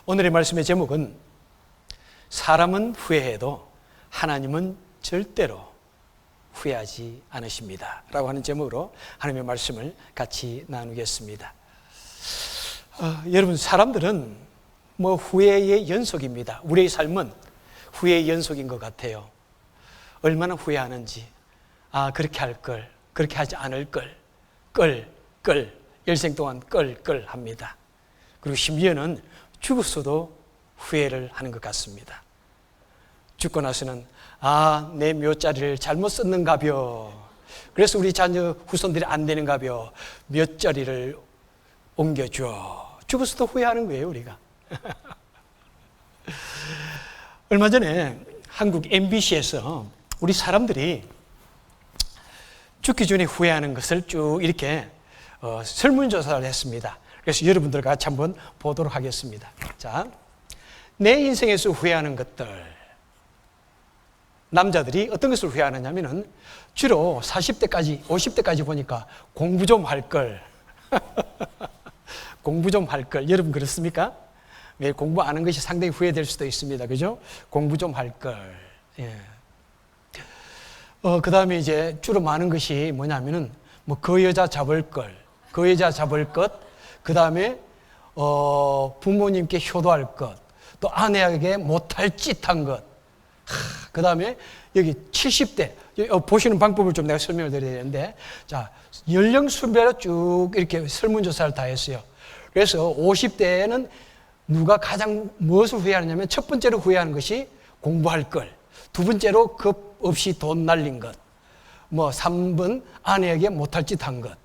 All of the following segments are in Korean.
오늘의 말씀의 제목은 사람은 후회해도 하나님은 절대로 후회하지 않으십니다 라고 하는 제목으로 하나님의 말씀을 같이 나누겠습니다. 여러분, 사람들은 후회의 연속입니다. 우리의 삶은 후회의 연속인 것 같아요. 얼마나 후회하는지, 그렇게 할 걸, 그렇게 하지 않을 걸, 일생 동안 합니다. 그리고 심지어는 죽었어도 후회를 하는 것 같습니다. 죽고 나서는 내 묘자리를 잘못 썼는가벼, 그래서 우리 자녀 후손들이 안 되는가벼, 묘자리를 옮겨줘. 죽었어도 후회하는 거예요, 우리가. 얼마 전에 한국 MBC에서 우리 사람들이 죽기 전에 후회하는 것을 쭉 이렇게 설문조사를 했습니다. 그래서 여러분들 같이 한번 보도록 하겠습니다. 자, 내 인생에서 후회하는 것들. 남자들이 어떤 것을 후회하느냐면은 주로 40대까지, 50대까지 보니까 공부 좀 할 걸. 공부 좀 할 걸. 여러분 그렇습니까? 매일 공부 안 한 것이 상당히 후회될 수도 있습니다. 그죠? 공부 좀 할 걸. 예. 그 다음에 이제 주로 많은 것이 뭐냐면은 그 여자 잡을 걸. 그 여자 잡을 것. 그 다음에 부모님께 효도할 것. 또 아내에게 못할 짓 한 것. 그 다음에 여기 70대 보시는 방법을 좀 내가 설명을 드려야 되는데, 자, 연령순별로 쭉 이렇게 설문조사를 다 했어요. 그래서 50대에는 누가 가장 무엇을 후회하느냐면, 첫 번째로 후회하는 것이 공부할 걸, 두 번째로 급 없이 돈 날린 것, 3번 아내에게 못할 짓 한 것,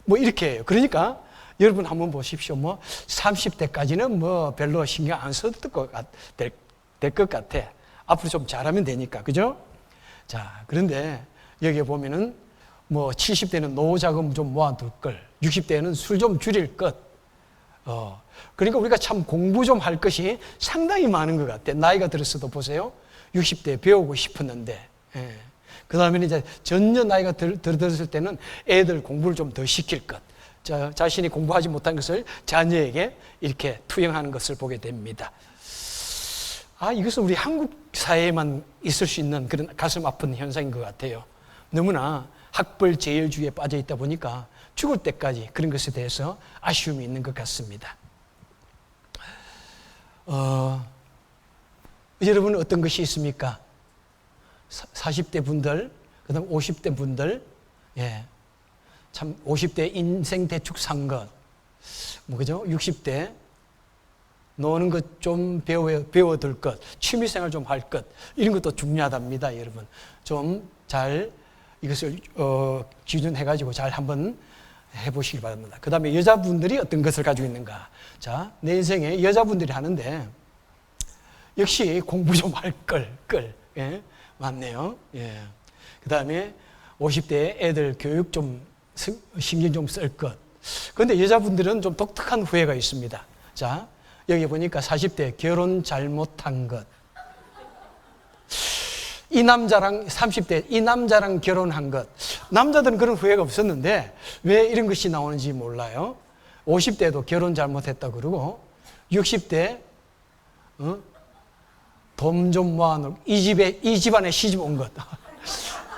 이렇게 해요. 그러니까 여러분 한번 보십시오. 30대까지는 별로 신경 안 써도 될 것 같아. 앞으로 좀 잘하면 되니까. 그죠? 자, 그런데 여기에 보면은 70대는 노후자금 좀 모아둘 걸, 60대는 술 좀 줄일 것. 그러니까 우리가 참 공부 좀 할 것이 상당히 많은 것 같아. 나이가 들었어도 보세요. 60대에 배우고 싶었는데. 예. 그 다음에 이제 전혀 나이가 들었을 때는 애들 공부를 좀 더 시킬 것. 자신이 공부하지 못한 것을 자녀에게 이렇게 투영하는 것을 보게 됩니다. 이것은 우리 한국 사회에만 있을 수 있는 그런 가슴 아픈 현상인 것 같아요. 너무나 학벌 제일주의에 빠져 있다 보니까 죽을 때까지 그런 것에 대해서 아쉬움이 있는 것 같습니다. 여러분은 어떤 것이 있습니까? 40대 분들, 그 다음 50대 분들, 참 50대 인생 대축 산 것, 그죠? 60대 노는 것 좀 배워둘 것, 취미생활 좀 할 것, 이런 것도 중요하답니다, 여러분. 좀 잘 이것을 기준해가지고 잘 한번 해보시기 바랍니다. 그 다음에 여자분들이 어떤 것을 가지고 있는가. 자, 내 인생에 여자분들이 하는데 역시 공부 좀 할 걸. 예, 맞네요. 예. 그 다음에 50대 애들 교육 좀 신경 좀 쓸 것. 그런데 여자분들은 좀 독특한 후회가 있습니다. 자, 여기 보니까 40대 결혼 잘못한 것. 이 남자랑 30대 이 남자랑 결혼한 것. 남자들은 그런 후회가 없었는데 왜 이런 것이 나오는지 몰라요. 50대도 결혼 잘못했다 그러고 60대 돈 좀 모아놓고 이 집안에 시집 온 것.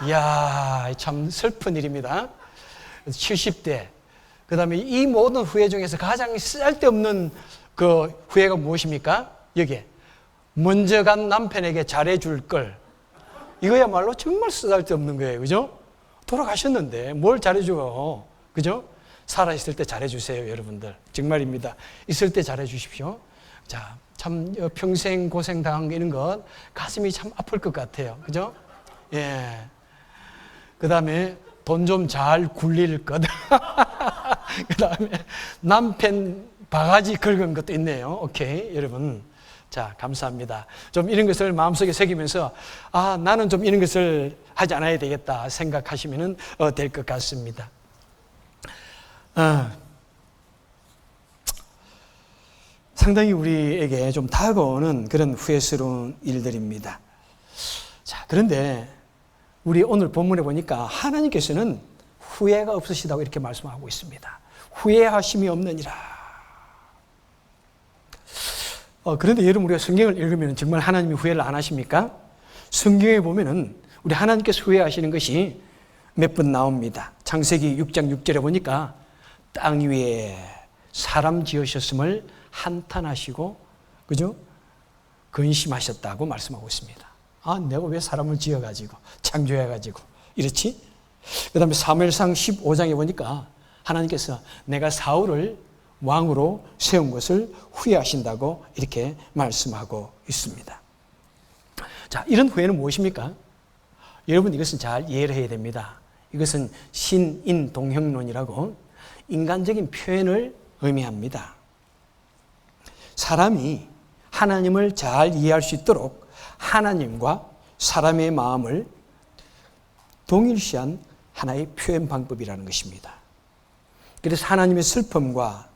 이야, 참 슬픈 일입니다. 70대. 그 다음에 이 모든 후회 중에서 가장 쓸데없는 그 후회가 무엇입니까? 여기에 먼저 간 남편에게 잘해줄 걸. 이거야말로 정말 쓸데없는 거예요. 그죠? 돌아가셨는데 뭘 잘해줘요. 그죠? 살아있을 때 잘해주세요, 여러분들. 정말입니다. 있을 때 잘해주십시오. 자, 참 평생 고생당한 이런 것 가슴이 참 아플 것 같아요. 그죠? 예. 그 다음에 돈 좀 잘 굴릴 것. 그 다음에 남편 바가지 긁은 것도 있네요. 오케이, 여러분. 자, 감사합니다. 좀 이런 것을 마음속에 새기면서 나는 좀 이런 것을 하지 않아야 되겠다 생각하시면 될 것 같습니다. 상당히 우리에게 좀 다가오는 그런 후회스러운 일들입니다. 자, 그런데 우리 오늘 본문에 보니까 하나님께서는 후회가 없으시다고 이렇게 말씀하고 있습니다. 후회하심이 없느니라. 그런데 여러분, 우리가 성경을 읽으면 정말 하나님이 후회를 안 하십니까? 성경에 보면은 우리 하나님께서 후회하시는 것이 몇 번 나옵니다. 창세기 6장 6절에 보니까 땅 위에 사람 지으셨음을 한탄하시고, 그죠? 근심하셨다고 말씀하고 있습니다. 아, 내가 왜 사람을 지어가지고, 창조해가지고, 이렇지? 그 다음에 사무엘상 15장에 보니까 하나님께서 내가 사울을 왕으로 세운 것을 후회하신다고 이렇게 말씀하고 있습니다. 자, 이런 후회는 무엇입니까? 여러분, 이것은 잘 이해를 해야 됩니다. 이것은 신인동형론이라고 인간적인 표현을 의미합니다. 사람이 하나님을 잘 이해할 수 있도록 하나님과 사람의 마음을 동일시한 하나의 표현 방법이라는 것입니다. 그래서 하나님의 슬픔과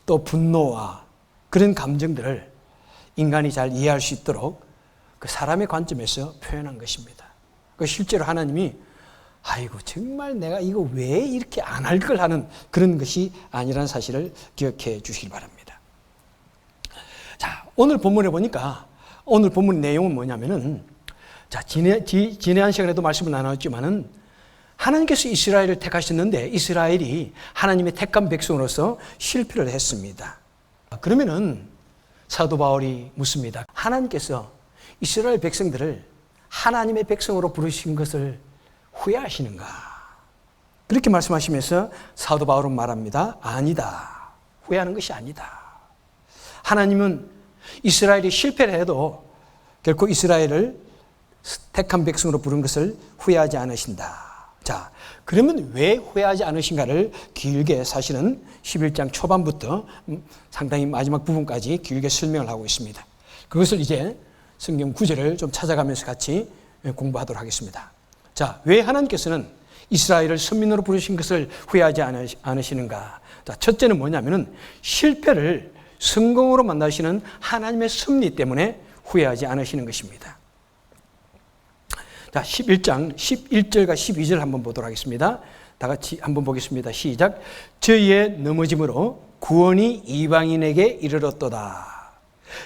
또 분노와 그런 감정들을 인간이 잘 이해할 수 있도록 그 사람의 관점에서 표현한 것입니다. 그 실제로 하나님이 아이고 정말 내가 이거 왜 이렇게 안 할 걸 하는 그런 것이 아니라는 사실을 기억해 주시기 바랍니다. 자, 오늘 본문에 보니까 오늘 본문 내용은 뭐냐면은, 자, 지난 시간에도 말씀을 나눴지만은 하나님께서 이스라엘을 택하셨는데 이스라엘이 하나님의 택한 백성으로서 실패를 했습니다. 그러면은 사도 바울이 묻습니다. 하나님께서 이스라엘 백성들을 하나님의 백성으로 부르신 것을 후회하시는가? 그렇게 말씀하시면서 사도 바울은 말합니다. 아니다. 후회하는 것이 아니다. 하나님은 이스라엘이 실패를 해도 결코 이스라엘을 택한 백성으로 부른 것을 후회하지 않으신다. 자, 그러면 왜 후회하지 않으신가를 길게 사실은 11장 초반부터 상당히 마지막 부분까지 길게 설명을 하고 있습니다. 그것을 이제 성경 구절을 좀 찾아가면서 같이 공부하도록 하겠습니다. 자, 왜 하나님께서는 이스라엘을 선민으로 부르신 것을 후회하지 않으시는가? 자, 첫째는 뭐냐면은 실패를 성공으로 만나시는 하나님의 섭리 때문에 후회하지 않으시는 것입니다. 자, 11장 11절과 12절 한번 보도록 하겠습니다. 다 같이 한번 보겠습니다. 시작. 저희의 넘어짐으로 구원이 이방인에게 이르렀도다.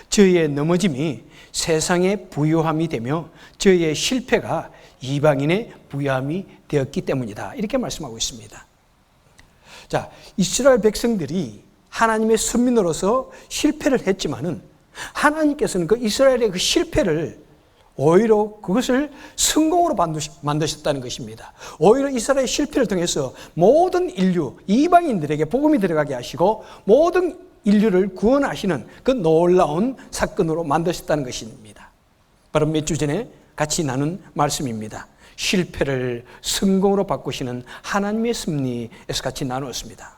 저희의 넘어짐이 세상의 부요함이 되며 저희의 실패가 이방인의 부요함이 되었기 때문이다. 이렇게 말씀하고 있습니다. 자, 이스라엘 백성들이 하나님의 선민으로서 실패를 했지만은 하나님께서는 그 이스라엘의 그 실패를 오히려 그것을 성공으로 만드셨다는 것입니다. 오히려 이스라엘의 실패를 통해서 모든 인류, 이방인들에게 복음이 들어가게 하시고 모든 인류를 구원하시는 그 놀라운 사건으로 만드셨다는 것입니다. 바로 몇 주 전에 같이 나눈 말씀입니다. 실패를 성공으로 바꾸시는 하나님의 섭리에서 같이 나누었습니다.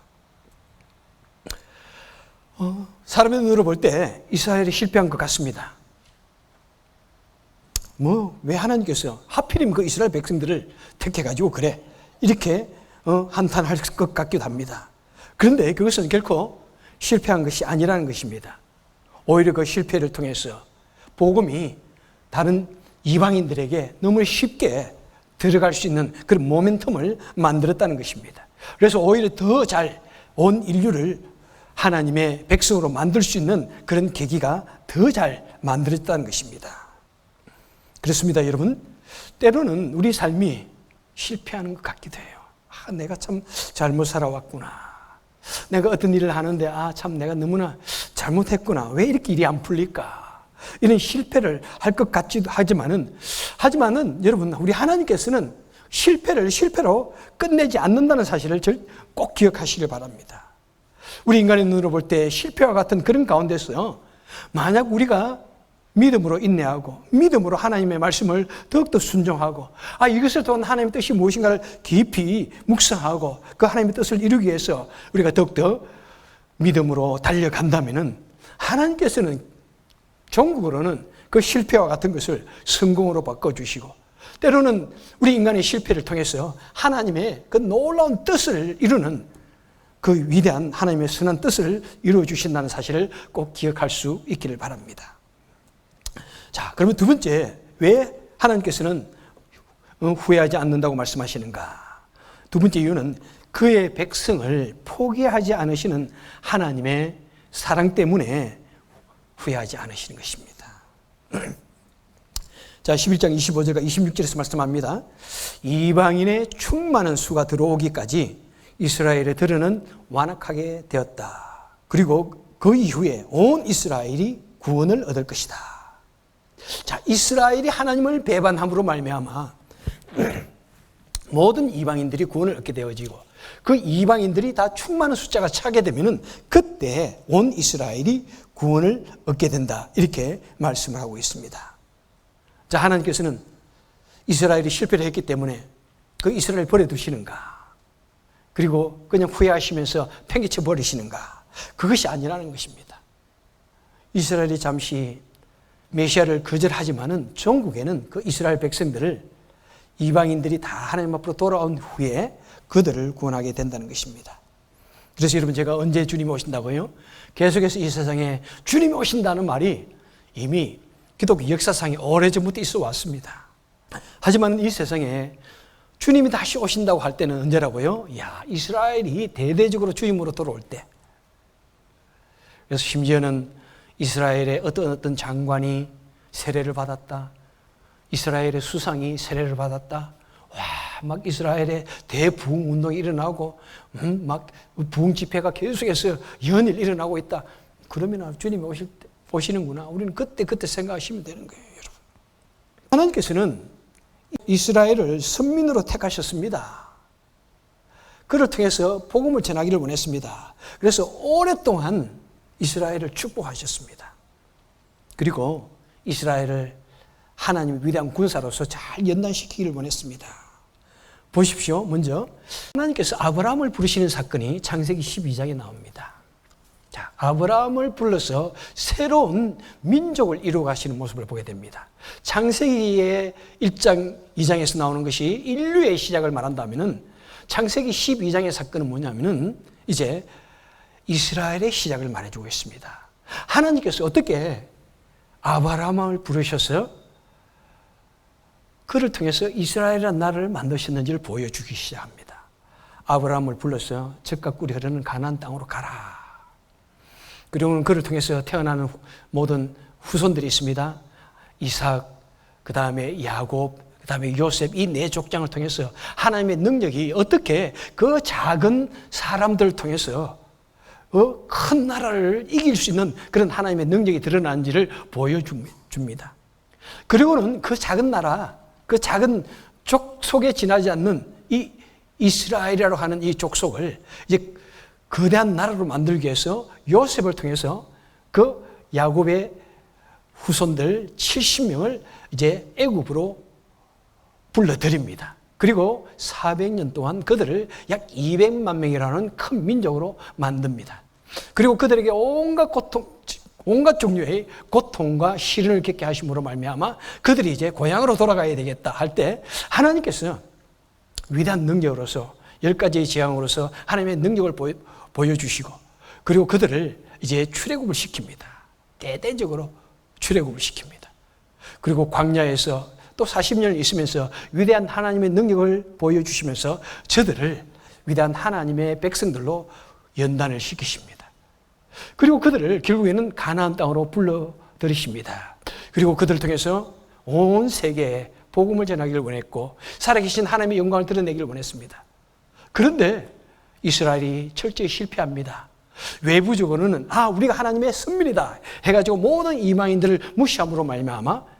사람의 눈으로 볼 때 이스라엘이 실패한 것 같습니다. 왜 하나님께서 하필이면 그 이스라엘 백성들을 택해가지고 그래 이렇게 한탄할 것 같기도 합니다. 그런데 그것은 결코 실패한 것이 아니라는 것입니다. 오히려 그 실패를 통해서 복음이 다른 이방인들에게 너무 쉽게 들어갈 수 있는 그런 모멘텀을 만들었다는 것입니다. 그래서 오히려 더 잘 온 인류를 하나님의 백성으로 만들 수 있는 그런 계기가 더 잘 만들어졌다는 것입니다. 그렇습니다, 여러분. 때로는 우리 삶이 실패하는 것 같기도 해요. 내가 참 잘못 살아왔구나. 내가 어떤 일을 하는데 참 내가 너무나 잘못했구나. 왜 이렇게 일이 안 풀릴까? 이런 실패를 할 것 같기도 하지만은 여러분, 우리 하나님께서는 실패를 실패로 끝내지 않는다는 사실을 꼭 기억하시길 바랍니다. 우리 인간의 눈으로 볼 때 실패와 같은 그런 가운데서 만약 우리가 믿음으로 인내하고 믿음으로 하나님의 말씀을 더욱더 순종하고 이것을 통한 하나님의 뜻이 무엇인가를 깊이 묵상하고 그 하나님의 뜻을 이루기 위해서 우리가 더욱더 믿음으로 달려간다면은 하나님께서는 종국으로는 그 실패와 같은 것을 성공으로 바꿔주시고 때로는 우리 인간의 실패를 통해서 하나님의 그 놀라운 뜻을 이루는 그 위대한 하나님의 선한 뜻을 이루어 주신다는 사실을 꼭 기억할 수 있기를 바랍니다. 자, 그러면 두 번째, 왜 하나님께서는 후회하지 않는다고 말씀하시는가? 두 번째 이유는 그의 백성을 포기하지 않으시는 하나님의 사랑 때문에 후회하지 않으시는 것입니다. 자, 11장 25절과 26절에서 말씀합니다. 이방인의 충만한 수가 들어오기까지 이스라엘의 들은 완악하게 되었다. 그리고 그 이후에 온 이스라엘이 구원을 얻을 것이다. 자, 이스라엘이 하나님을 배반함으로 말미암아 모든 이방인들이 구원을 얻게 되어지고 그 이방인들이 다 충만한 숫자가 차게 되면은 그때 온 이스라엘이 구원을 얻게 된다. 이렇게 말씀을 하고 있습니다. 자, 하나님께서는 이스라엘이 실패를 했기 때문에 그 이스라엘 버려두시는가? 그리고 그냥 후회하시면서 팽개쳐 버리시는가? 그것이 아니라는 것입니다. 이스라엘이 잠시 메시아를 거절하지만은 전국에는 그 이스라엘 백성들을 이방인들이 다 하나님 앞으로 돌아온 후에 그들을 구원하게 된다는 것입니다. 그래서 여러분, 제가 언제 주님이 오신다고요? 계속해서 이 세상에 주님이 오신다는 말이 이미 기독교 역사상에 오래전부터 있어 왔습니다. 하지만 이 세상에 주님이 다시 오신다고 할 때는 언제라고요? 이스라엘이 대대적으로 주님으로 돌아올 때. 그래서 심지어는 이스라엘의 어떤 장관이 세례를 받았다. 이스라엘의 수상이 세례를 받았다. 막 이스라엘의 대부흥 운동이 일어나고, 막 부흥 집회가 계속해서 연일 일어나고 있다. 그러면 주님이 오시는구나. 우리는 그때 생각하시면 되는 거예요, 여러분. 하나님께서는 이스라엘을 선민으로 택하셨습니다. 그를 통해서 복음을 전하기를 원했습니다. 그래서 오랫동안 이스라엘을 축복하셨습니다. 그리고 이스라엘을 하나님의 위대한 군사로서 잘 연단시키기를 원했습니다. 보십시오. 먼저 하나님께서 아브라함을 부르시는 사건이 창세기 12장에 나옵니다. 자, 아브라함을 불러서 새로운 민족을 이루어 가시는 모습을 보게 됩니다. 창세기의 1장, 2장에서 나오는 것이 인류의 시작을 말한다면은 창세기 12장의 사건은 뭐냐면은 이제 이스라엘의 시작을 말해주고 있습니다. 하나님께서 어떻게 아브라함을 부르셔서 그를 통해서 이스라엘이라는 나라를 만드셨는지를 보여주기 시작합니다. 아브라함을 불러서 젖과 꿀이 흐르는 가나안 땅으로 가라. 그리고는 그를 통해서 태어나는 모든 후손들이 있습니다. 이삭, 그 다음에 야곱, 그 다음에 요셉, 이 네 족장을 통해서 하나님의 능력이 어떻게 그 작은 사람들을 통해서 큰 나라를 이길 수 있는 그런 하나님의 능력이 드러나는지를 보여줍니다. 그리고는 그 작은 나라, 그 작은 족속에 지나지 않는 이 이스라엘이라고 하는 이 족속을 이제 거대한 나라로 만들기 위해서 요셉을 통해서 그 야곱의 후손들 70명을 이제 애굽으로 불러들입니다. 그리고 400년 동안 그들을 약 200만 명이라는 큰 민족으로 만듭니다. 그리고 그들에게 온갖 종류의 고통과 시련을 겪게 하심으로 말미암아 그들이 이제 고향으로 돌아가야 되겠다 할 때 하나님께서 위대한 능력으로서 10가지의 재앙으로서 하나님의 능력을 보여주시고 그리고 그들을 이제 출애굽을 시킵니다. 대대적으로 출애굽을 시킵니다. 그리고 광야에서 또 40년을 있으면서 위대한 하나님의 능력을 보여주시면서 저들을 위대한 하나님의 백성들로 연단을 시키십니다. 그리고 그들을 결국에는 가나안 땅으로 불러들이십니다. 그리고 그들을 통해서 온 세계에 복음을 전하기를 원했고 살아계신 하나님의 영광을 드러내기를 원했습니다. 그런데 이스라엘이 철저히 실패합니다. 외부적으로는 우리가 하나님의 선민이다 해가지고 모든 이방인들을 무시함으로 말미암아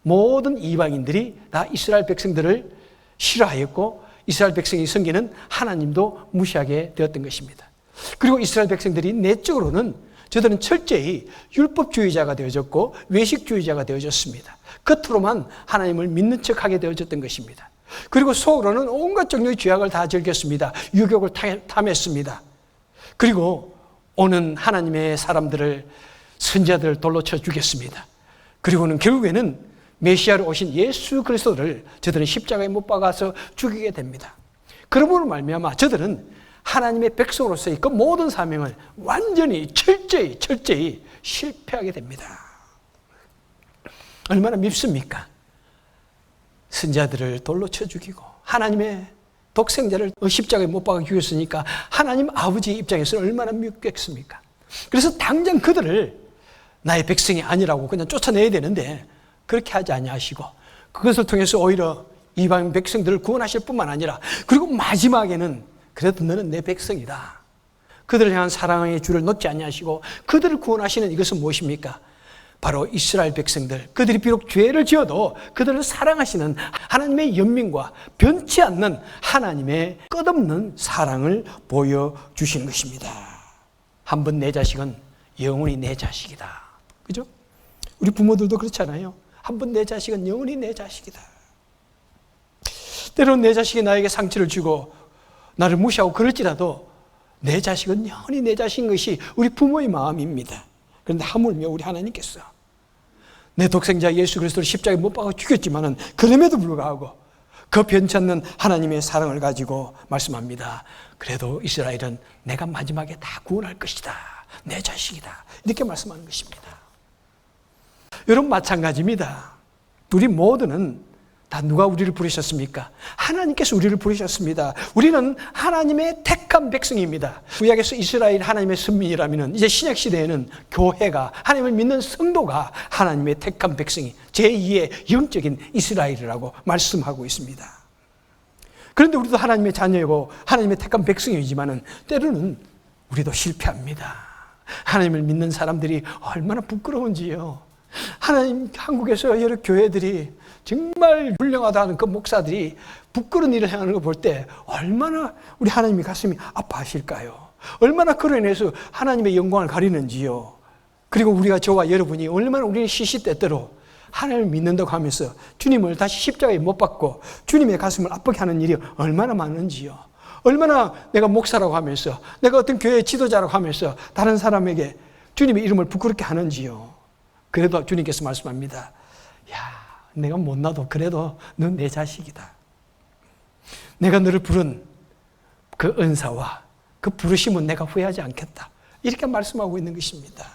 모든 이방인들이 다 이스라엘 백성들을 싫어하였고 이스라엘 백성이 섬기는 하나님도 무시하게 되었던 것입니다. 그리고 이스라엘 백성들이 내적으로는 저들은 철저히 율법주의자가 되어졌고 외식주의자가 되어졌습니다. 겉으로만 하나님을 믿는 척하게 되어졌던 것입니다. 그리고 속으로는 온갖 종류의 죄악을 다 즐겼습니다. 유욕을 탐했습니다. 그리고 오는 하나님의 사람들을 선지자들을 돌로 쳐 죽였습니다. 그리고는 결국에는 메시아로 오신 예수 그리스도를 저들은 십자가에 못 박아서 죽이게 됩니다. 그러므로 말미암아 저들은 하나님의 백성으로서의 그 모든 사명을 완전히 철저히 실패하게 됩니다. 얼마나 밉습니까? 선지자들을 돌로 쳐 죽이고 하나님의 독생자를 십자가에 못 박아 죽였으니까 하나님 아버지 입장에서는 얼마나 밉겠습니까? 그래서 당장 그들을 나의 백성이 아니라고 그냥 쫓아내야 되는데 그렇게 하지 아니하시고 그것을 통해서 오히려 이방 백성들을 구원하실 뿐만 아니라 그리고 마지막에는 그래도 너는 내 백성이다. 그들을 향한 사랑의 줄을 놓지 아니하시고 그들을 구원하시는 이것은 무엇입니까? 바로 이스라엘 백성들, 그들이 비록 죄를 지어도 그들을 사랑하시는 하나님의 연민과 변치 않는 하나님의 끝없는 사랑을 보여주시는 것입니다. 한 번 내 자식은 영원히 내 자식이다. 그죠? 우리 부모들도 그렇잖아요. 한 번 내 자식은 영원히 내 자식이다. 때로는 내 자식이 나에게 상처를 주고 나를 무시하고 그럴지라도 내 자식은 영원히 내 자식인 것이 우리 부모의 마음입니다. 그런데 하물며 우리 하나님께서 내 독생자 예수 그리스도를 십자가에 못 박아 죽였지만은 그럼에도 불구하고 그 변치 않는 하나님의 사랑을 가지고 말씀합니다. 그래도 이스라엘은 내가 마지막에 다 구원할 것이다. 내 자식이다. 이렇게 말씀하는 것입니다. 여러분 마찬가지입니다. 우리 모두는 다 누가 우리를 부르셨습니까? 하나님께서 우리를 부르셨습니다. 우리는 하나님의 택한 백성입니다. 구약에서 이스라엘 하나님의 선민이라면 이제 신약시대에는 교회가 하나님을 믿는 성도가 하나님의 택한 백성이 제2의 영적인 이스라엘이라고 말씀하고 있습니다. 그런데 우리도 하나님의 자녀이고 하나님의 택한 백성이지만 때로는 우리도 실패합니다. 하나님을 믿는 사람들이 얼마나 부끄러운지요. 하나님 한국에서 여러 교회들이 정말 훌륭하다는 그 목사들이 부끄러운 일을 행하는 걸 볼 때 얼마나 우리 하나님이 가슴이 아파하실까요? 얼마나 그로 인해서 하나님의 영광을 가리는지요. 그리고 우리가 저와 여러분이 얼마나 우리는 시시때때로 하나님을 믿는다고 하면서 주님을 다시 십자가에 못 박고 주님의 가슴을 아프게 하는 일이 얼마나 많은지요. 얼마나 내가 목사라고 하면서 내가 어떤 교회의 지도자라고 하면서 다른 사람에게 주님의 이름을 부끄럽게 하는지요. 그래도 주님께서 말씀합니다. 야, 내가 못나도 그래도 넌 내 자식이다. 내가 너를 부른 그 은사와 그 부르심은 내가 후회하지 않겠다. 이렇게 말씀하고 있는 것입니다.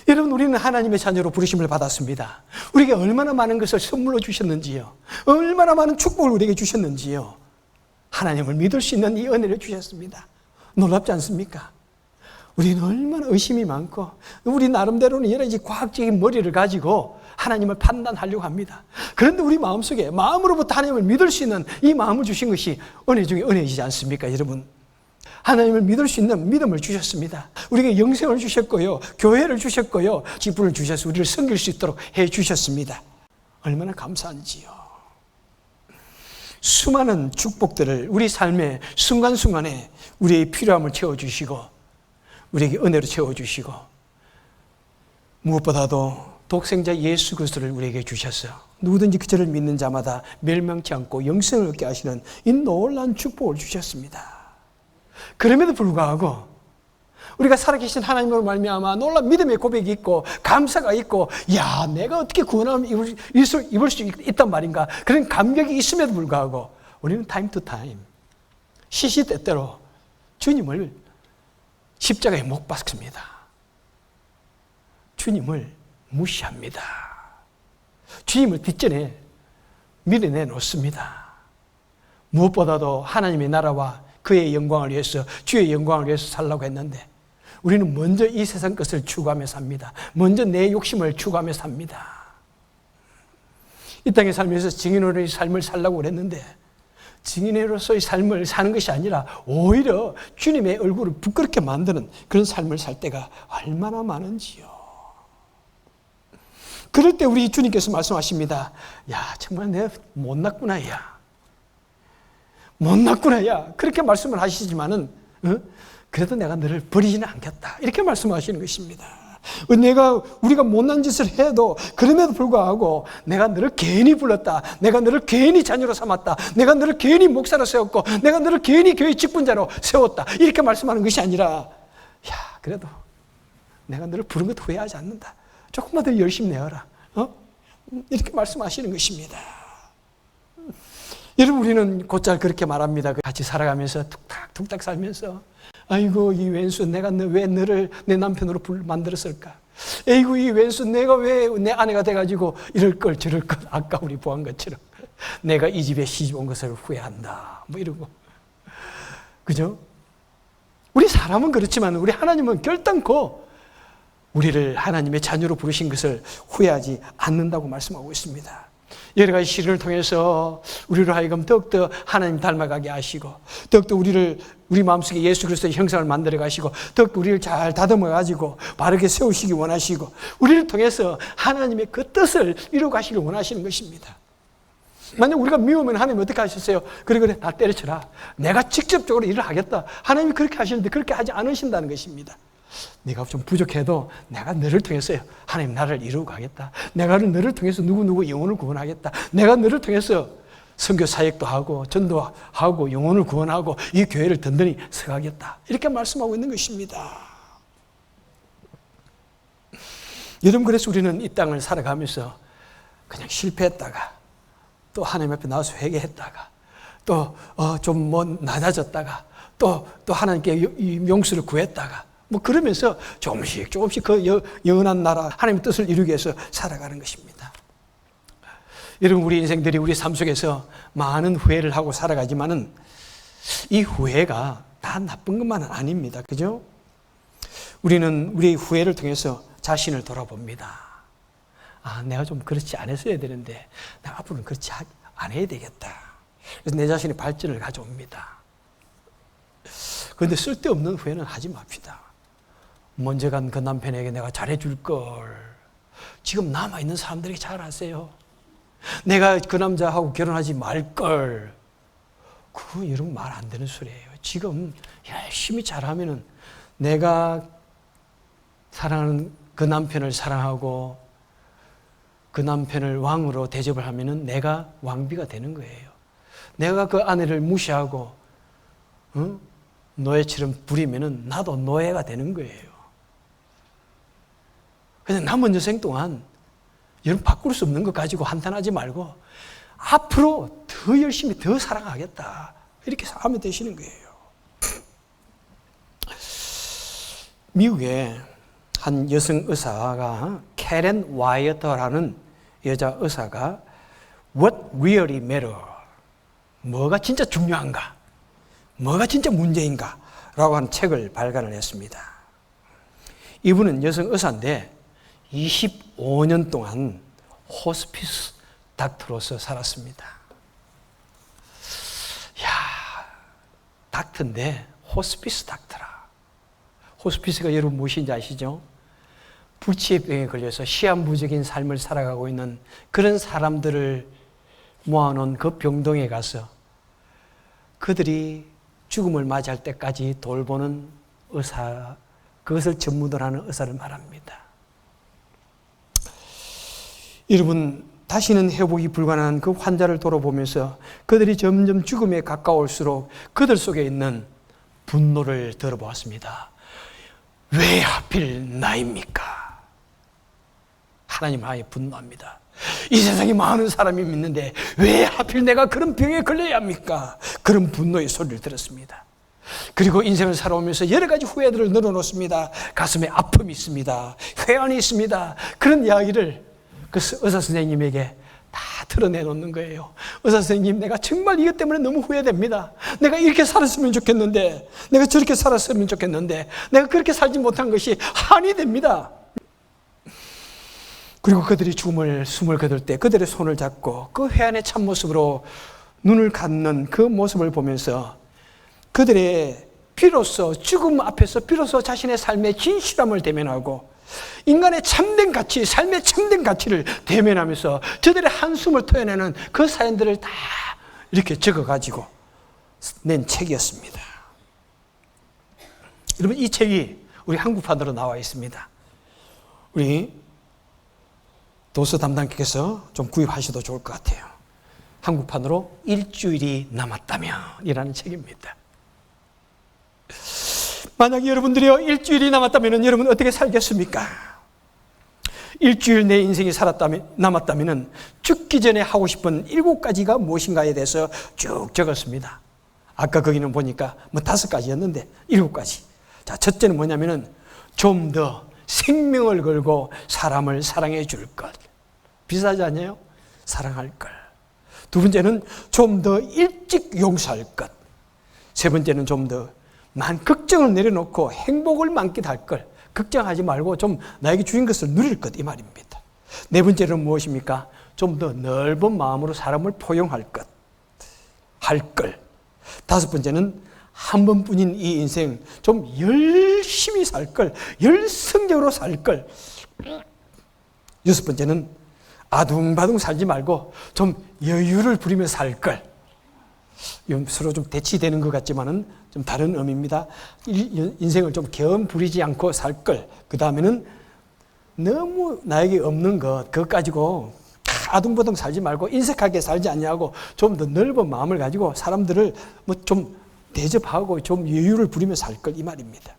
여러분, 우리는 하나님의 자녀로 부르심을 받았습니다. 우리에게 얼마나 많은 것을 선물로 주셨는지요. 얼마나 많은 축복을 우리에게 주셨는지요. 하나님을 믿을 수 있는 이 은혜를 주셨습니다. 놀랍지 않습니까? 우리는 얼마나 의심이 많고 우리 나름대로는 여러 가지 과학적인 머리를 가지고 하나님을 판단하려고 합니다. 그런데 우리 마음속에 마음으로부터 하나님을 믿을 수 있는 이 마음을 주신 것이 은혜 중에 은혜이지 않습니까, 여러분? 하나님을 믿을 수 있는 믿음을 주셨습니다. 우리에게 영생을 주셨고요, 교회를 주셨고요, 직분을 주셔서 우리를 섬길 수 있도록 해 주셨습니다. 얼마나 감사한지요. 수많은 축복들을 우리 삶의 순간순간에 우리의 필요함을 채워주시고 우리에게 은혜로 채워주시고 무엇보다도 독생자 예수 그리스도를 우리에게 주셔서 누구든지 그를 믿는 자마다 멸망치 않고 영생을 얻게 하시는 이 놀라운 축복을 주셨습니다. 그럼에도 불구하고 우리가 살아계신 하나님으로 말미암아 놀라운 믿음의 고백이 있고 감사가 있고 야, 내가 어떻게 구원함을 입을 수 있단 말인가, 그런 감격이 있음에도 불구하고 우리는 타임 투 타임 시시때때로 주님을 십자가에 못 박습니다. 주님을 무시합니다. 주님을 뒷전에 밀어내 놓습니다. 무엇보다도 하나님의 나라와 그의 영광을 위해서, 주의 영광을 위해서 살라고 했는데 우리는 먼저 이 세상 것을 추구하며 삽니다. 먼저 내 욕심을 추구하며 삽니다. 이 땅에 살면서 증인으로의 삶을 살라고 그랬는데 증인으로서의 삶을 사는 것이 아니라 오히려 주님의 얼굴을 부끄럽게 만드는 그런 삶을 살 때가 얼마나 많은지요. 그럴 때 우리 주님께서 말씀하십니다. 야, 정말 내가 못났구나, 야. 못났구나, 야. 그렇게 말씀을 하시지만은, 그래도 내가 너를 버리지는 않겠다. 이렇게 말씀하시는 것입니다. 우리가 못난 짓을 해도 그럼에도 불구하고 내가 너를 괜히 불렀다. 내가 너를 괜히 자녀로 삼았다. 내가 너를 괜히 목사로 세웠고 내가 너를 괜히 교회 직분자로 세웠다. 이렇게 말씀하는 것이 아니라 야, 그래도 내가 너를 부른 것도 후회하지 않는다. 조금만 더 열심히 내어라. 이렇게 말씀하시는 것입니다. 여러분, 우리는 곧잘 그렇게 말합니다. 같이 살아가면서 툭탁툭탁 살면서 아이고, 이 왼수 내가 왜 너를 내 남편으로 만들었을까? 아이고, 이 왼수 내가 왜 내 아내가 돼가지고 이럴 걸 저럴 걸, 아까 우리 보한 것처럼 내가 이 집에 시집 온 것을 후회한다 뭐 이러고, 그죠? 우리 사람은 그렇지만 우리 하나님은 결단코 우리를 하나님의 자녀로 부르신 것을 후회하지 않는다고 말씀하고 있습니다. 여러 가지 시련을 통해서 우리로 하여금 더욱더 하나님 닮아가게 하시고, 더욱더 우리 마음속에 예수 그리스도의 형상을 만들어 가시고, 더욱더 우리를 잘 다듬어 가지고 바르게 세우시기 원하시고, 우리를 통해서 하나님의 그 뜻을 이루어 가시길 원하시는 것입니다. 만약 우리가 미우면 하나님 어떻게 하셨어요? 그래 나 때려쳐라, 내가 직접적으로 일을 하겠다. 하나님이 그렇게 하시는데 그렇게 하지 않으신다는 것입니다. 네가 좀 부족해도 내가 너를 통해서 하나님 나라를 이루고 가겠다. 내가 너를 통해서 누구 영혼을 구원하겠다. 내가 너를 통해서 선교 사역도 하고 전도하고 영혼을 구원하고 이 교회를 든든히 서가겠다. 이렇게 말씀하고 있는 것입니다. 여러분, 그래서 우리는 이 땅을 살아가면서 그냥 실패했다가 또 하나님 앞에 나와서 회개했다가 또 좀 낮아졌다가 또 하나님께 용서를 구했다가 그러면서 조금씩 그 영원한 나라 하나님의 뜻을 이루기 위해서 살아가는 것입니다. 여러분, 우리 인생들이 우리 삶 속에서 많은 후회를 하고 살아가지만은 이 후회가 다 나쁜 것만은 아닙니다. 그죠? 우리는 우리의 후회를 통해서 자신을 돌아봅니다. 내가 좀 그렇지 않았어야 되는데 내가 앞으로는 그렇지 안 해야 되겠다. 그래서 내 자신의 발전을 가져옵니다. 그런데 쓸데없는 후회는 하지 맙시다. 먼저 간 그 남편에게 내가 잘해줄 걸 지금 남아있는 사람들에게 잘하세요. 내가 그 남자하고 결혼하지 말 걸, 그거 여러분 말 안 되는 소리예요. 지금 열심히 잘하면은 내가 사랑하는 그 남편을 사랑하고 그 남편을 왕으로 대접을 하면은 내가 왕비가 되는 거예요. 내가 그 아내를 무시하고 노예처럼 부리면은 나도 노예가 되는 거예요. 그래서 남은 여생 동안 여러분 바꿀 수 없는 것 가지고 한탄하지 말고 앞으로 더 열심히 더 사랑하겠다, 이렇게 하면 되시는 거예요. 미국에 한 여성 의사가 캐렌 와이어터라는 여자 의사가 What Really Matter, 뭐가 진짜 중요한가, 뭐가 진짜 문제인가 라고 하는 책을 발간을 했습니다. 이분은 여성 의사인데 25년 동안 호스피스 닥터로서 살았습니다. 닥터인데 호스피스 닥터라. 호스피스가 여러분 무엇인지 아시죠? 불치병에 걸려서 시한부적인 삶을 살아가고 있는 그런 사람들을 모아놓은 그 병동에 가서 그들이 죽음을 맞이할 때까지 돌보는 의사, 그것을 전문으로 하는 의사를 말합니다. 여러분, 다시는 회복이 불가능한 그 환자를 돌아보면서 그들이 점점 죽음에 가까울수록 그들 속에 있는 분노를 들어보았습니다. 왜 하필 나입니까? 하나님 하에 분노합니다. 이 세상에 많은 사람이 믿는데 왜 하필 내가 그런 병에 걸려야 합니까? 그런 분노의 소리를 들었습니다. 그리고 인생을 살아오면서 여러 가지 후회들을 늘어놓습니다. 가슴에 아픔이 있습니다. 회한이 있습니다. 그런 이야기를 그 의사 선생님에게 다 드러내놓는 거예요. 의사 선생님, 내가 정말 이것 때문에 너무 후회됩니다. 내가 이렇게 살았으면 좋겠는데, 내가 저렇게 살았으면 좋겠는데, 내가 그렇게 살지 못한 것이 한이 됩니다. 그리고 그들이 숨을 거둘 때 그들의 손을 잡고 그 회한의 참모습으로 눈을 감는 그 모습을 보면서 그들의 비로소 죽음 앞에서 비로소 자신의 삶의 진실함을 대면하고 인간의 참된 가치, 삶의 참된 가치를 대면하면서 저들의 한숨을 토해내는 그 사연들을 다 이렇게 적어가지고 낸 책이었습니다. 여러분, 이 책이 우리 한국판으로 나와 있습니다. 우리 도서 담당께서 좀 구입하셔도 좋을 것 같아요. 한국판으로 일주일이 남았다면 이라는 책입니다. 만약에 여러분들이요, 일주일이 남았다면 여러분 어떻게 살겠습니까? 일주일 내 인생이 남았다면 죽기 전에 하고 싶은 7가지가 무엇인가에 대해서 쭉 적었습니다. 아까 거기는 보니까 5가지였는데 7가지. 자, 첫째는 뭐냐면은 좀 더 생명을 걸고 사람을 사랑해 줄 것. 비싸지 않아요? 사랑할 것. 두 번째는 좀 더 일찍 용서할 것. 세 번째는 좀 더 걱정을 내려놓고 행복을 만끽할 걸. 걱정하지 말고 좀 나에게 주신 것을 누릴 것, 이 말입니다. 네 번째는 무엇입니까? 좀 더 넓은 마음으로 사람을 포용할 것, 할 걸. 다섯 번째는 한 번뿐인 이 인생 좀 열심히 살 걸, 열성적으로 살 걸. 여섯 번째는 아둥바둥 살지 말고 좀 여유를 부리며 살 걸. 서로 좀 대치되는 것 같지만은 좀 다른 의미입니다. 인생을 좀 겸 부리지 않고 살 걸. 그 다음에는 너무 나에게 없는 것, 그것 가지고 아둥바둥 살지 말고 인색하게 살지 않냐고 좀 더 넓은 마음을 가지고 사람들을 뭐 좀 대접하고 좀 여유를 부리며 살 걸, 이 말입니다.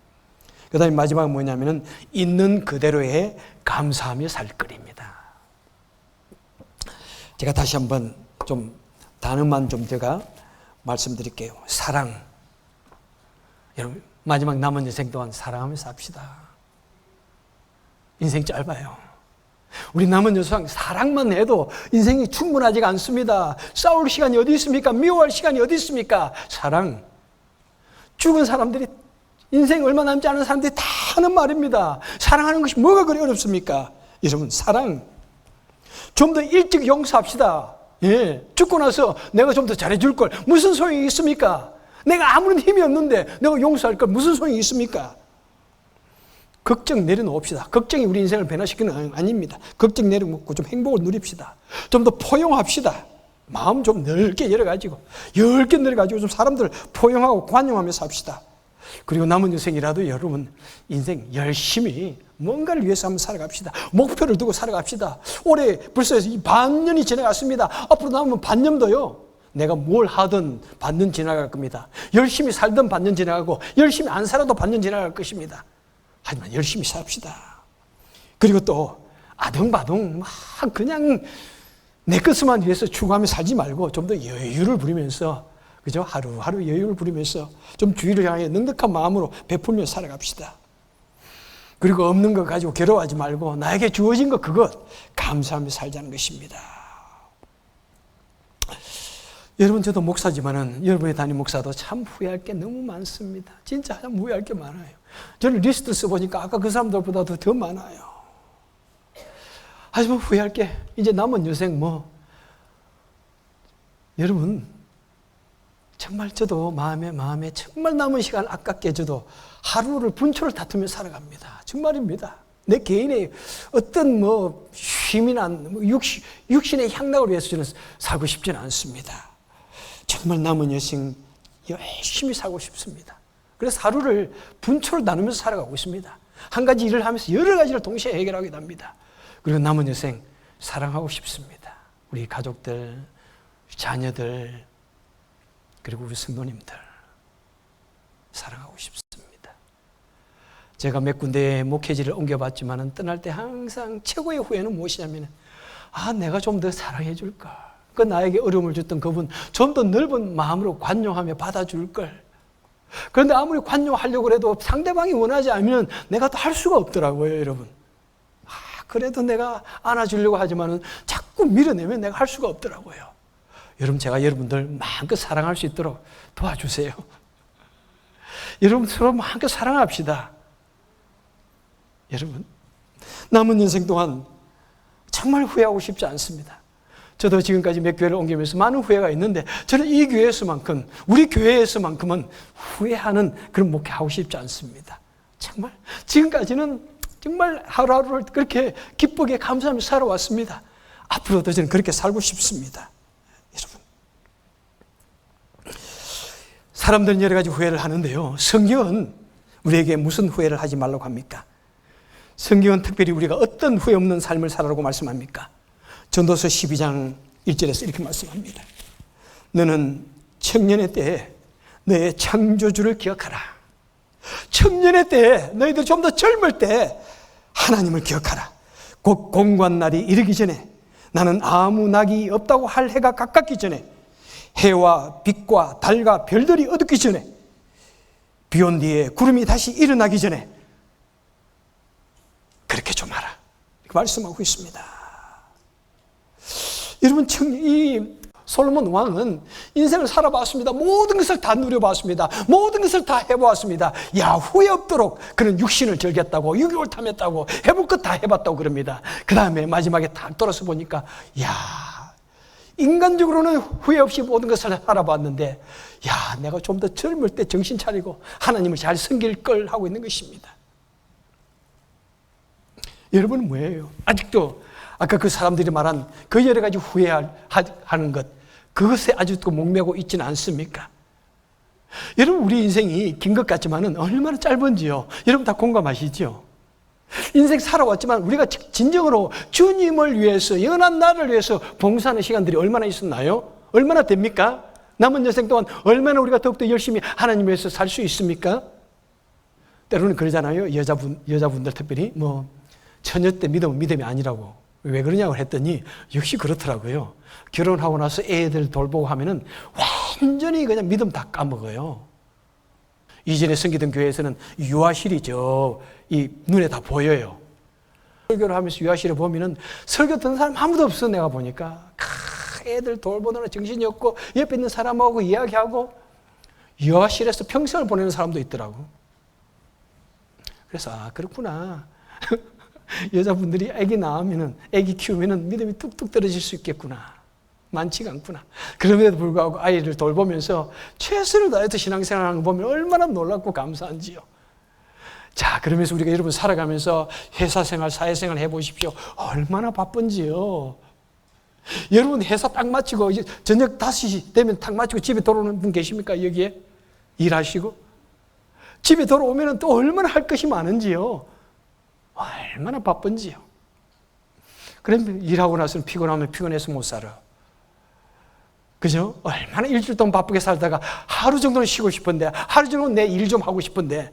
그 다음에 마지막 뭐냐면은 있는 그대로에 감사하며 살 걸입니다. 제가 다시 한번 좀 단어만 좀 제가 말씀드릴게요. 사랑. 여러분, 마지막 남은 인생 동안 사랑하면서 삽시다. 인생 짧아요. 우리 남은 여성 사랑만 해도 인생이 충분하지가 않습니다. 싸울 시간이 어디 있습니까? 미워할 시간이 어디 있습니까? 사랑. 죽은 사람들이, 인생 얼마 남지 않은 사람들이 다 하는 말입니다. 사랑하는 것이 뭐가 그리 어렵습니까? 여러분, 사랑. 좀 더 일찍 용서합시다. 예, 죽고 나서 내가 좀 더 잘해줄 걸 무슨 소용이 있습니까? 내가 아무런 힘이 없는데 내가 용서할 걸 무슨 소용이 있습니까? 걱정 내려놓읍시다. 걱정이 우리 인생을 변화시키는 건 아닙니다. 걱정 내려놓고 좀 행복을 누립시다. 좀 더 포용합시다. 마음 좀 넓게 열어가지고, 넓게 열어가지고 좀 사람들을 포용하고 관용하며 삽시다. 그리고 남은 인생이라도 여러분, 인생 열심히 뭔가를 위해서 한번 살아갑시다. 목표를 두고 살아갑시다. 올해 벌써 반년이 지나갔습니다. 앞으로 남은 반년도요, 내가 뭘 하든 반년 지나갈 겁니다. 열심히 살든 반년 지나가고, 열심히 안 살아도 반년 지나갈 것입니다. 하지만 열심히 삽시다. 그리고 또 아등바등 막 그냥 내 것만 위해서 추구하며 살지 말고 좀 더 여유를 부리면서, 그죠? 하루하루 여유를 부리면서 좀 주위를 향해 넉넉한 마음으로 베풀며 살아갑시다. 그리고 없는 것 가지고 괴로워하지 말고 나에게 주어진 것, 그것 감사하며 살자는 것입니다. 여러분, 저도 목사지만은 여러분의 담임 목사도 참 후회할 게 너무 많습니다. 진짜 참 후회할 게 많아요. 저는 리스트 써보니까 아까 그 사람들보다도 더 많아요. 하지만 후회할 게 이제 남은 여생 여러분, 정말 저도 마음에 정말 남은 시간 아깝게 저도 하루를 분초를 다투며 살아갑니다. 정말입니다. 내 개인의 어떤 쉼이나 육신의 향락을 위해서 저는 살고 싶지는 않습니다. 정말 남은 여생 열심히 살고 싶습니다. 그래서 하루를 분초를 나누면서 살아가고 있습니다. 한 가지 일을 하면서 여러 가지를 동시에 해결하게 됩니다. 그리고 남은 여생 사랑하고 싶습니다. 우리 가족들, 자녀들, 그리고 우리 성도님들 사랑하고 싶습니다. 제가 몇 군데 목회지를 옮겨봤지만 떠날 때 항상 최고의 후회는 무엇이냐면, 내가 좀 더 사랑해 줄걸. 그 나에게 어려움을 줬던 그분 좀 더 넓은 마음으로 관용하며 받아줄 걸. 그런데 아무리 관용하려고 해도 상대방이 원하지 않으면 내가 또 할 수가 없더라고요, 여러분. 그래도 내가 안아주려고 하지만은 자꾸 밀어내면 내가 할 수가 없더라고요. 여러분, 제가 여러분들 마음껏 사랑할 수 있도록 도와주세요. 여러분, 서로 마음껏 사랑합시다. 여러분, 남은 인생 동안 정말 후회하고 싶지 않습니다. 저도 지금까지 몇 교회를 옮기면서 많은 후회가 있는데, 저는 이 교회에서만큼, 우리 교회에서만큼은 후회하는 그런 목회하고 싶지 않습니다. 정말 지금까지는 정말 하루하루를 그렇게 기쁘게 감사하며 살아왔습니다. 앞으로도 저는 그렇게 살고 싶습니다. 여러분, 사람들은 여러 가지 후회를 하는데요, 성경은 우리에게 무슨 후회를 하지 말라고 합니까? 성경은 특별히 우리가 어떤 후회 없는 삶을 살아라고 말씀합니까? 전도서 12장 1절에서 이렇게 말씀합니다. 너는 청년의 때에 너의 창조주를 기억하라. 청년의 때에, 너희들 좀 더 젊을 때 하나님을 기억하라. 곧 공고한 날이 이르기 전에, 나는 아무 낙이 없다고 할 해가 가깝기 전에, 해와 빛과 달과 별들이 어둡기 전에, 비 온 뒤에 구름이 다시 일어나기 전에 그렇게 좀 하라. 이렇게 말씀하고 있습니다. 여러분, 이 솔로몬 왕은 인생을 살아봤습니다. 모든 것을 다 누려봤습니다. 모든 것을 다 해보았습니다. 야, 후회 없도록 그는 육신을 즐겼다고, 유교를 탐했다고, 해볼 것 다 해봤다고 그럽니다. 그 다음에 마지막에 딱 돌아서 보니까, 야, 인간적으로는 후회 없이 모든 것을 살아봤는데, 야, 내가 좀 더 젊을 때 정신 차리고 하나님을 잘 섬길 걸 하고 있는 것입니다. 여러분은 뭐예요? 아직도 아까 그 사람들이 말한 그 여러 가지 후회하는 것, 그것에 아직도 목매고 있지는 않습니까? 여러분, 우리 인생이 긴 것 같지만은 얼마나 짧은지요. 여러분 다 공감하시죠? 인생 살아왔지만 우리가 진정으로 주님을 위해서, 영원한 나를 위해서 봉사하는 시간들이 얼마나 있었나요? 얼마나 됩니까? 남은 여생 동안 얼마나 우리가 더욱더 열심히 하나님 위해서 살 수 있습니까? 때로는 그러잖아요. 여자분들 특별히 처녀 때 믿음은 믿음이 아니라고. 왜 그러냐고 했더니 역시 그렇더라고요. 결혼하고 나서 애들 돌보고 하면은 완전히 그냥 믿음 다 까먹어요. 이전에 섬기던 교회에서는 유아실이 이 눈에 다 보여요. 설교를 하면서 유아실에 보면은 설교 듣는 사람 아무도 없어. 내가 보니까 애들 돌보느라 정신이 없고 옆에 있는 사람하고 이야기하고 유아실에서 평생을 보내는 사람도 있더라고. 그래서 그렇구나. 여자분들이 아기 낳으면은, 아기 키우면은 믿음이 뚝뚝 떨어질 수 있겠구나. 많지가 않구나. 그럼에도 불구하고 아이를 돌보면서 최선을 다해서 신앙생활하는 거 보면 얼마나 놀랍고 감사한지요. 자, 그러면서 우리가 여러분 살아가면서 회사생활, 사회생활 해보십시오. 얼마나 바쁜지요. 여러분 회사 딱 마치고 이제 저녁 5시 되면 딱 마치고 집에 돌아오는 분 계십니까? 여기에 일하시고 집에 돌아오면 또 얼마나 할 것이 많은지요. 얼마나 바쁜지요. 그러면 일하고 나서는 피곤하면 피곤해서 못 살아. 그죠? 얼마나 일주일 동안 바쁘게 살다가 하루 정도는 쉬고 싶은데, 하루 정도는 내 일 좀 하고 싶은데,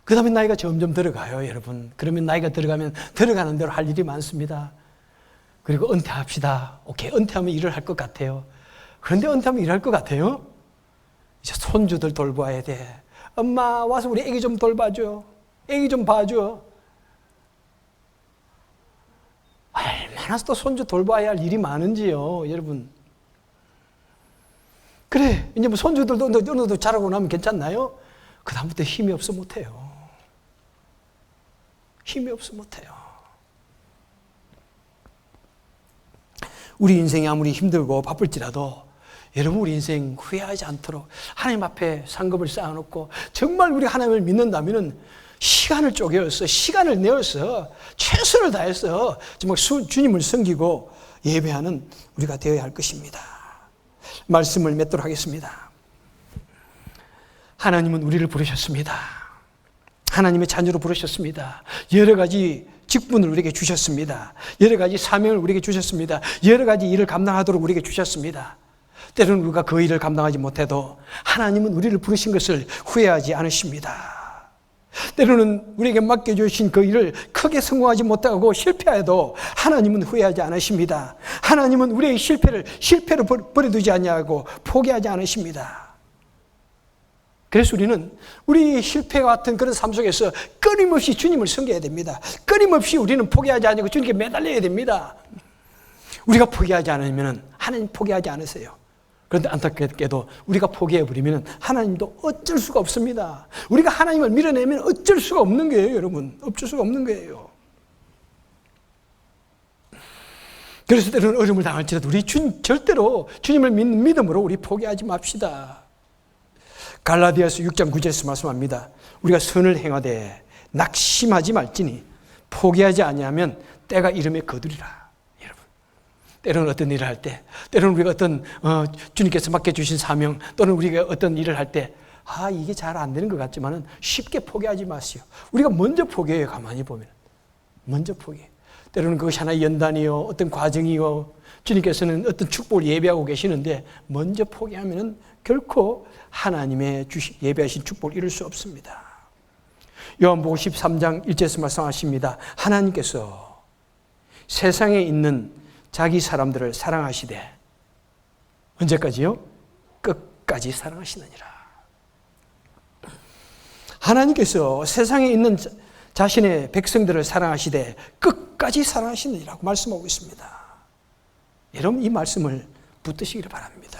그 다음에 나이가 점점 들어가요, 여러분. 그러면 나이가 들어가면 들어가는 대로 할 일이 많습니다. 그리고 은퇴합시다. 오케이, 은퇴하면 일을 할 것 같아요. 그런데 은퇴하면 일할 것 같아요? 이제 손주들 돌봐야 돼. 엄마 와서 우리 애기 좀 돌봐줘. 애기 좀 봐줘. 얼마나 또 손주 돌봐야 할 일이 많은지요, 여러분. 그래, 이제 손주들도 어느 정도 자라고 나면 괜찮나요? 그 다음부터 힘이 없어 못해요. 힘이 없어 못해요. 우리 인생이 아무리 힘들고 바쁠지라도 여러분, 우리 인생 후회하지 않도록 하나님 앞에 상급을 쌓아놓고 정말 우리 하나님을 믿는다면 시간을 쪼개어서, 시간을 내어서 최선을 다해서 정말 주님을 섬기고 예배하는 우리가 되어야 할 것입니다. 말씀을 맺도록 하겠습니다. 하나님은 우리를 부르셨습니다. 하나님의 자녀로 부르셨습니다. 여러 가지 직분을 우리에게 주셨습니다. 여러 가지 사명을 우리에게 주셨습니다. 여러 가지 일을 감당하도록 우리에게 주셨습니다. 때로는 우리가 그 일을 감당하지 못해도 하나님은 우리를 부르신 것을 후회하지 않으십니다. 때로는 우리에게 맡겨주신 그 일을 크게 성공하지 못하고 실패해도 하나님은 후회하지 않으십니다. 하나님은 우리의 실패로 버려두지 아니하고 포기하지 않으십니다. 그래서 우리는 우리 실패와 같은 그런 삶 속에서 끊임없이 주님을 섬겨야 됩니다. 끊임없이 우리는 포기하지 않고 주님께 매달려야 됩니다. 우리가 포기하지 않으면 하나님 포기하지 않으세요. 그런데 안타깝게도 우리가 포기해버리면 하나님도 어쩔 수가 없습니다. 우리가 하나님을 밀어내면 어쩔 수가 없는 거예요, 여러분. 어쩔 수가 없는 거예요. 그래서 때로는 어려움을 당할지라도 우리 절대로 주님을 믿는 믿음으로 우리 포기하지 맙시다. 갈라디아서 6장 9절에서 말씀합니다. 우리가 선을 행하되 낙심하지 말지니 포기하지 아니하면 때가 이름에 거두리라. 때로는 어떤 일을 할 때, 때로는 우리가 어떤 주님께서 맡겨주신 사명, 또는 우리가 어떤 일을 할 때 이게 잘 안 되는 것 같지만 쉽게 포기하지 마시오. 우리가 먼저 포기해요. 가만히 보면 먼저 포기해요. 때로는 그것이 하나의 연단이요, 어떤 과정이요, 주님께서는 어떤 축복을 예배하고 계시는데 먼저 포기하면 결코 하나님의 예배하신 축복을 이룰 수 없습니다. 요한복음 13장 1절에서 말씀하십니다. 하나님께서 세상에 있는 자기 사람들을 사랑하시되 언제까지요? 끝까지 사랑하시느니라. 하나님께서 세상에 있는 자신의 백성들을 사랑하시되 끝까지 사랑하시느니라고 말씀하고 있습니다. 여러분 이 말씀을 붙드시기를 바랍니다.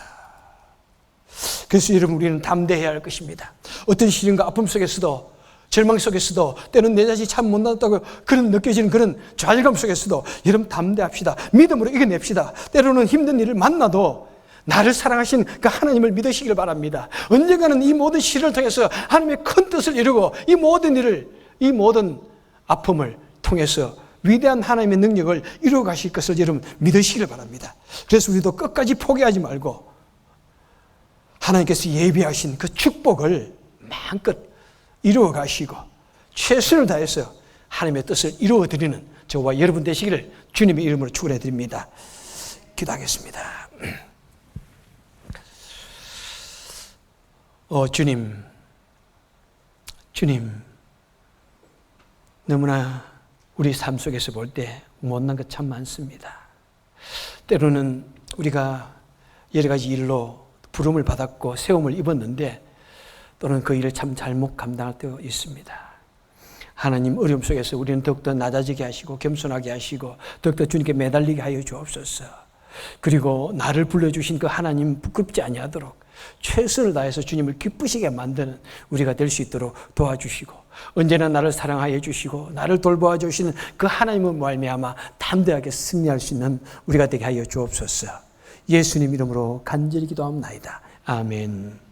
그래서 여러분 우리는 담대해야 할 것입니다. 어떤 시련과 아픔 속에서도 절망 속에서도 때는 내 자신이 참 못났다고 그런 느껴지는 그런 좌절감 속에서도 여러분 담대합시다. 믿음으로 이겨냅시다. 때로는 힘든 일을 만나도 나를 사랑하신 그 하나님을 믿으시길 바랍니다. 언젠가는 이 모든 시련을 통해서 하나님의 큰 뜻을 이루고 이 모든 일을, 이 모든 아픔을 통해서 위대한 하나님의 능력을 이루어 가실 것을 여러분 믿으시길 바랍니다. 그래서 우리도 끝까지 포기하지 말고 하나님께서 예비하신 그 축복을 마음껏 이루어 가시고 최선을 다해서 하나님의 뜻을 이루어 드리는 저와 여러분 되시기를 주님의 이름으로 축원해 드립니다. 기도하겠습니다. 주님, 너무나 우리 삶 속에서 볼 때 못난 것 참 많습니다. 때로는 우리가 여러 가지 일로 부름을 받았고 세움을 입었는데 또는 그 일을 참 잘못 감당할 때가 있습니다. 하나님 어려움 속에서 우리는 더욱더 낮아지게 하시고 겸손하게 하시고 더욱더 주님께 매달리게 하여 주옵소서. 그리고 나를 불러주신 그 하나님 부끄럽지 아니하도록 최선을 다해서 주님을 기쁘시게 만드는 우리가 될 수 있도록 도와주시고 언제나 나를 사랑하여 주시고 나를 돌보아 주시는 그 하나님을 말미암아 담대하게 승리할 수 있는 우리가 되게 하여 주옵소서. 예수님 이름으로 간절히 기도합나이다. 아멘.